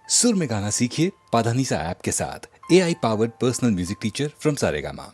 सुर में गाना सीखिए पाधानीसा ऐप के साथ। AI powered personal music teacher from Saregama.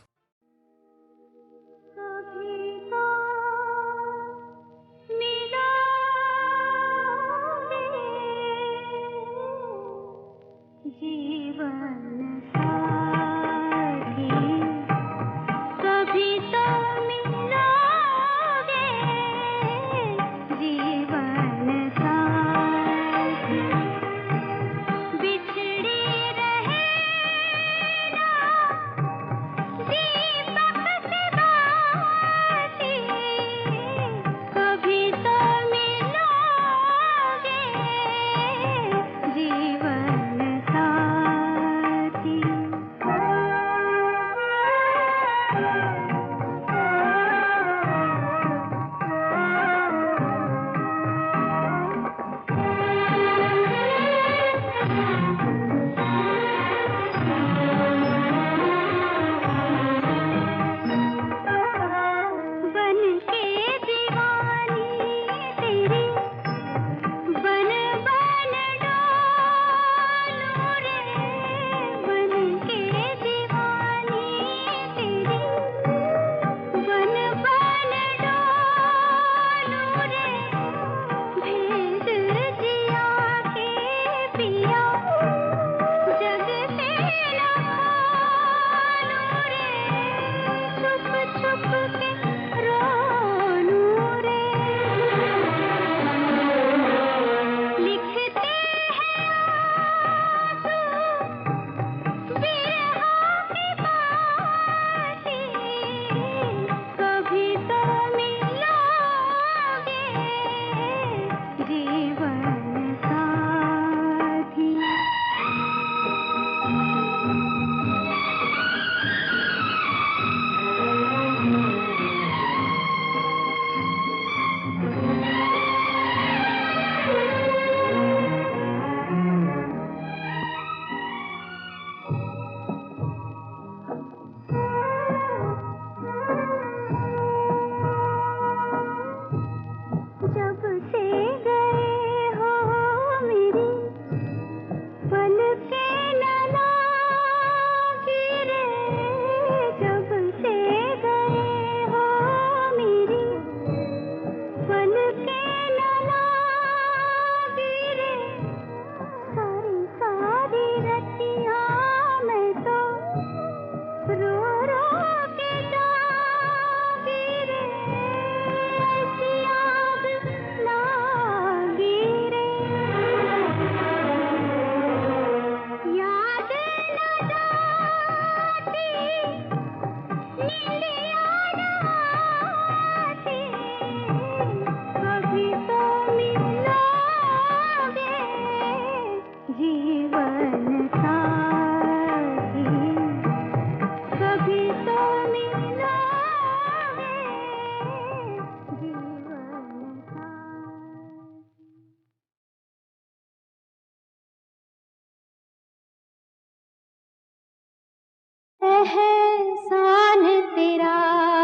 एहसान तेरा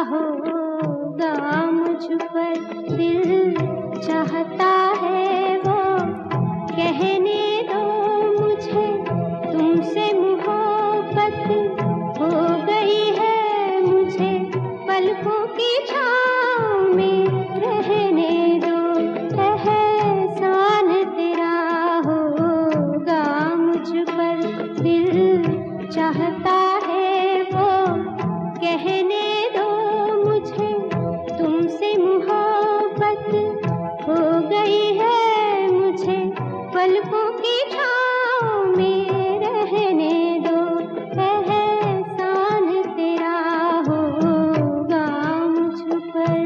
होगा मुझ पर, दिल चाहता है वो कहने दो मुझे, तुमसे मोहब्बत हो गई है मुझे, पलकों की छाँव में रहने दो। एहसान तेरा होगा मुझ पर, दिल चाहता कहने दो मुझे, तुमसे मोहब्बत हो गई है मुझे, पलकों की छाँव में रहने दो। एहसान तेरा होगा मुझ पर।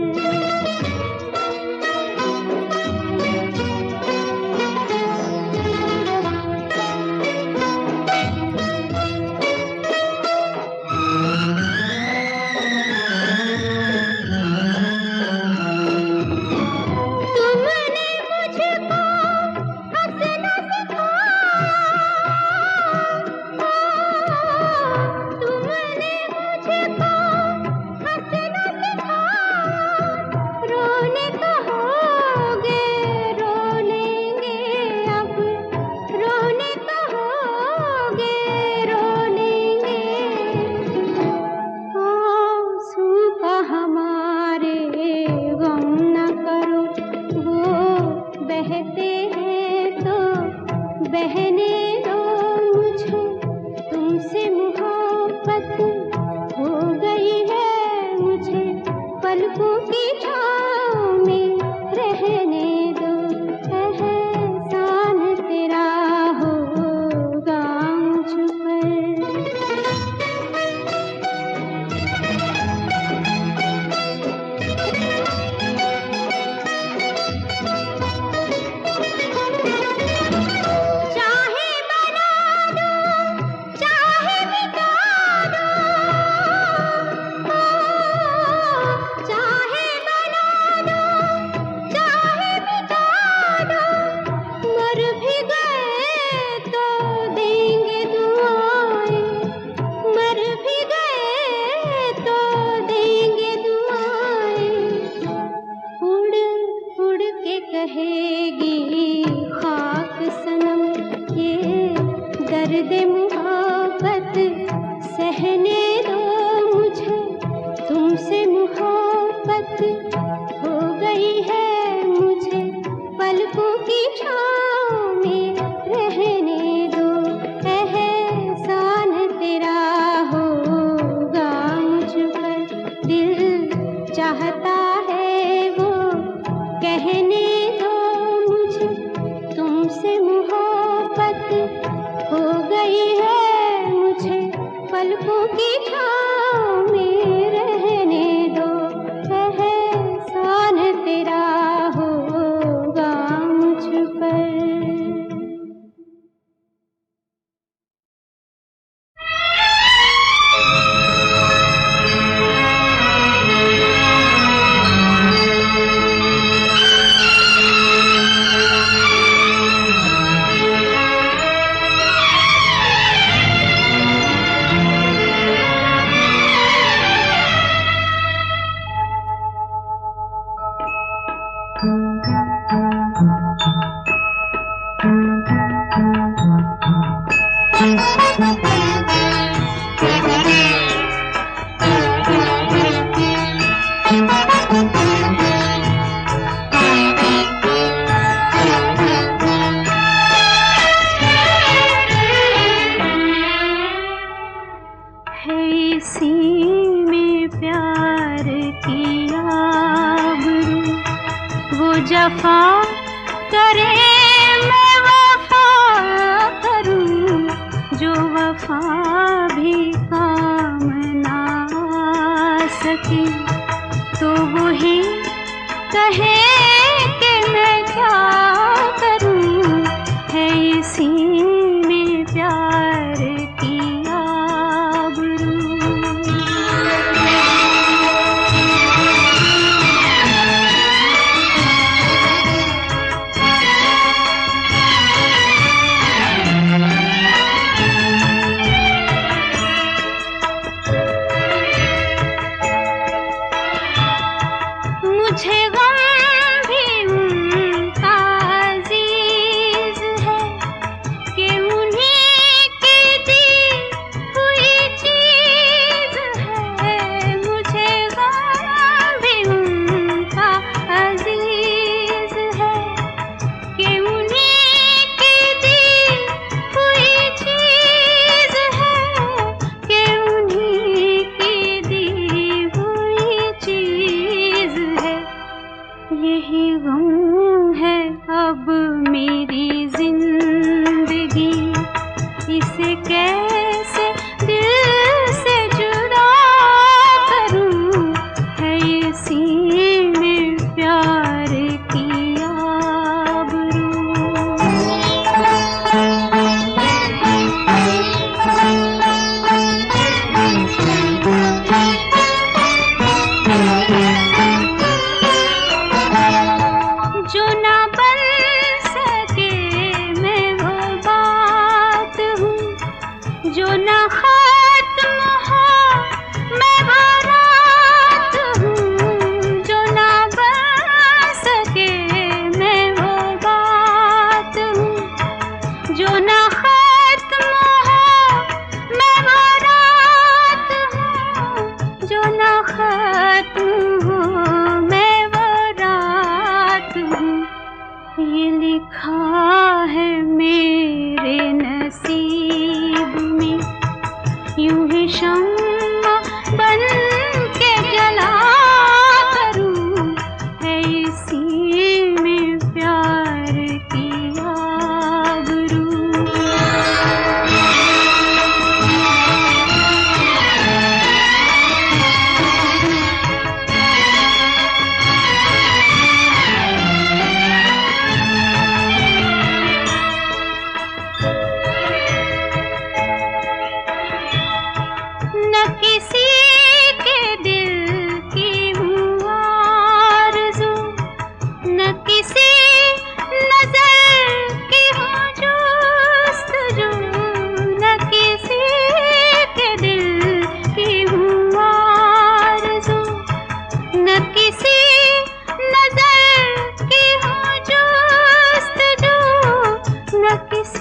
तुमने मुझको हंसना सिखाया, बहने दो मुझे तुमसे मोहब्बत हो गई है मुझे पलकों की छाँव में रहने दो एहसान तेरा होगा मुझ पर। चाहे बना दो चाहे मिटा दो चाहे बना दो चाहे मिटा दो मर भी गए तो देंगे दुआएं मर भी गए तो देंगे दुआएं उड़ उड़ के कहेगी खाक सनम ये दर्द मोहब्बत सहने दो मुझे तुमसे मोहब्बत हो गई है मुझे पलकों की छाँव में रहने दो एहसान तेरा होगा मुझ पर। दिल चाहता है वो कहने दो मुझे तुमसे मोहब्बत हो गई है मुझे पलकों की छाँव में रहने दो एहसान तेरा होगा मुझ पर। है इसी में प्यार की आबरू वो जफा करे मैं वफा करूं जो वफा भी काम ना आ सके तो वही कहे कि मैं क्या करूं है इसी में प्यार की आबरू। मुझे गम भी उनका अजीज है कि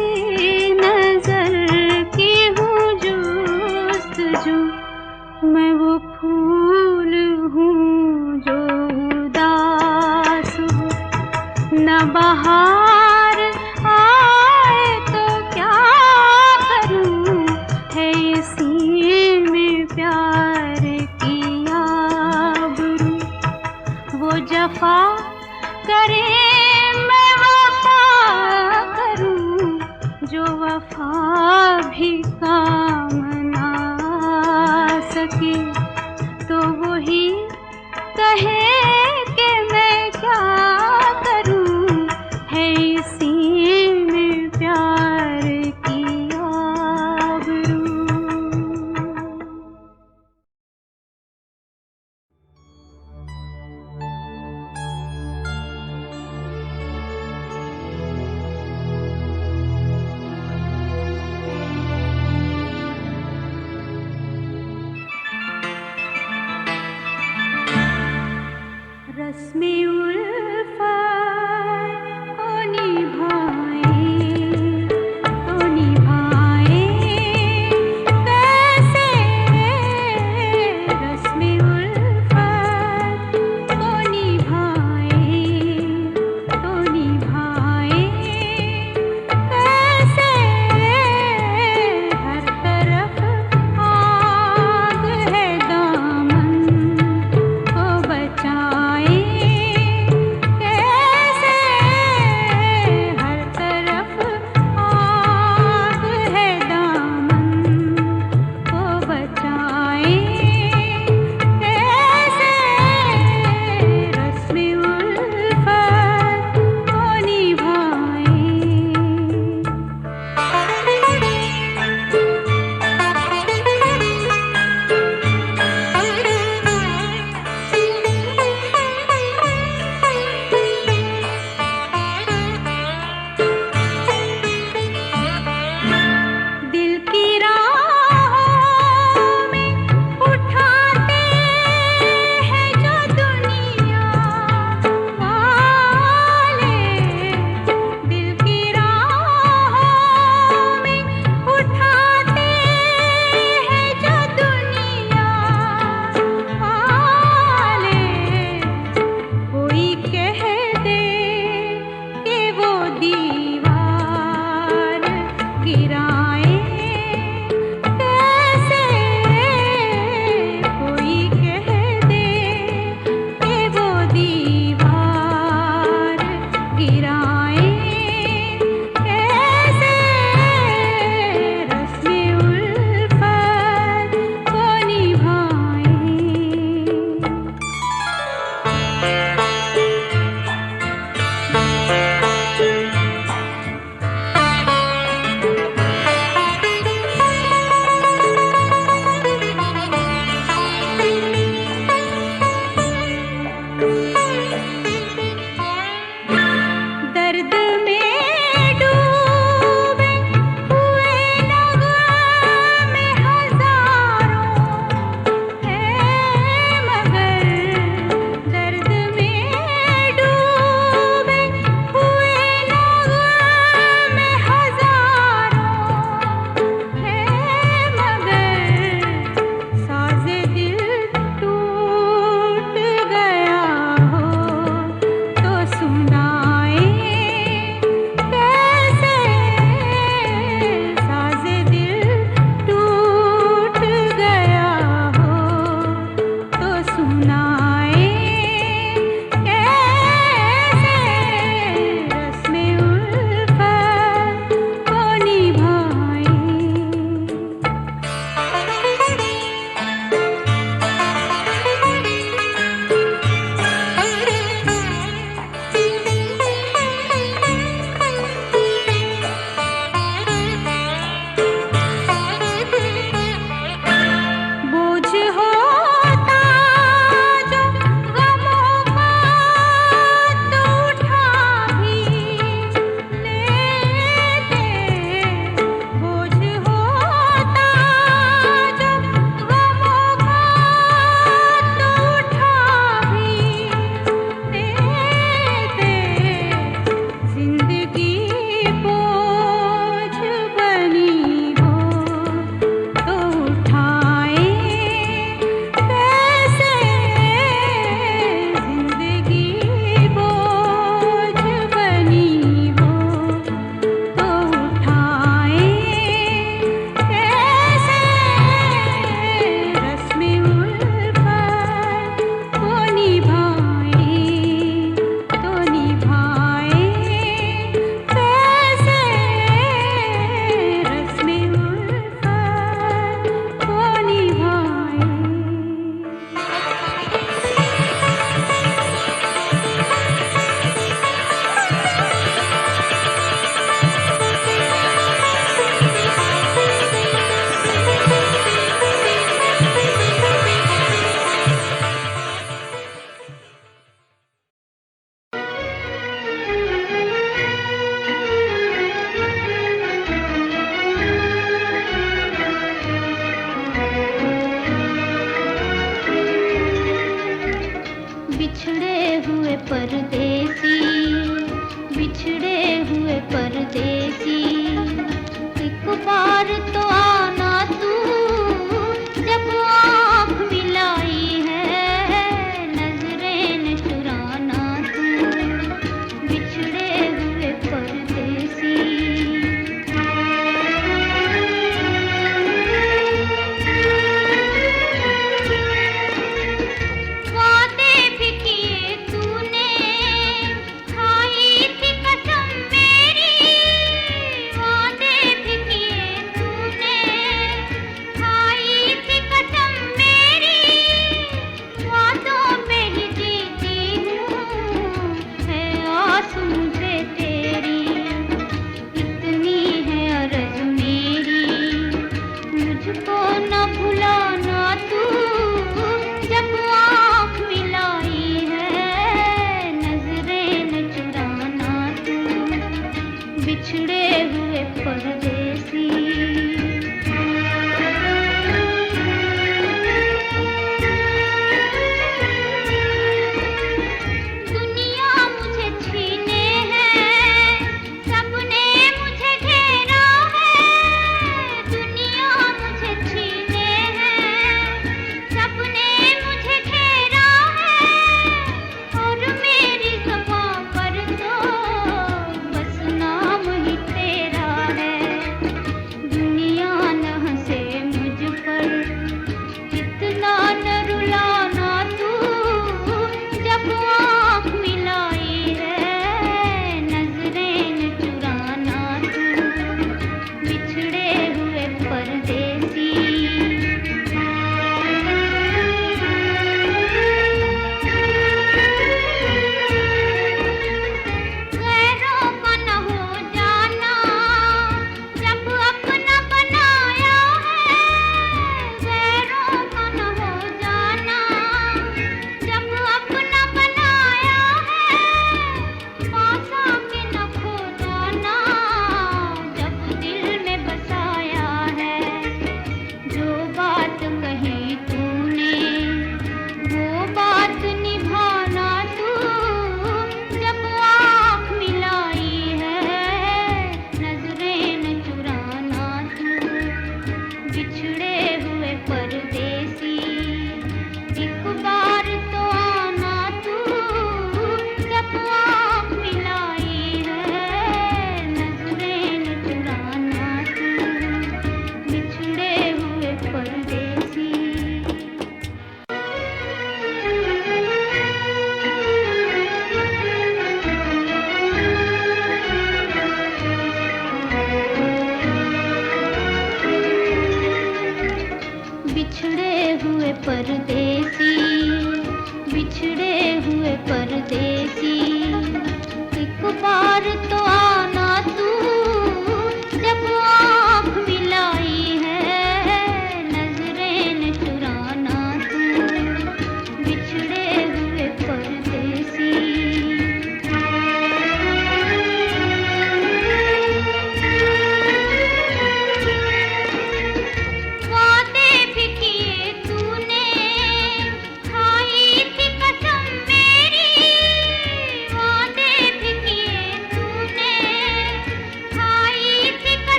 किसी नजर की हूँ जोस्तजू, मैं वो फूल हूँ जो उदास हो। न बहार आए तो क्या करूँ, है इसी में प्यार की आबरू। वो जफा करे मैं वफा करूं, जो वफा भी काम ना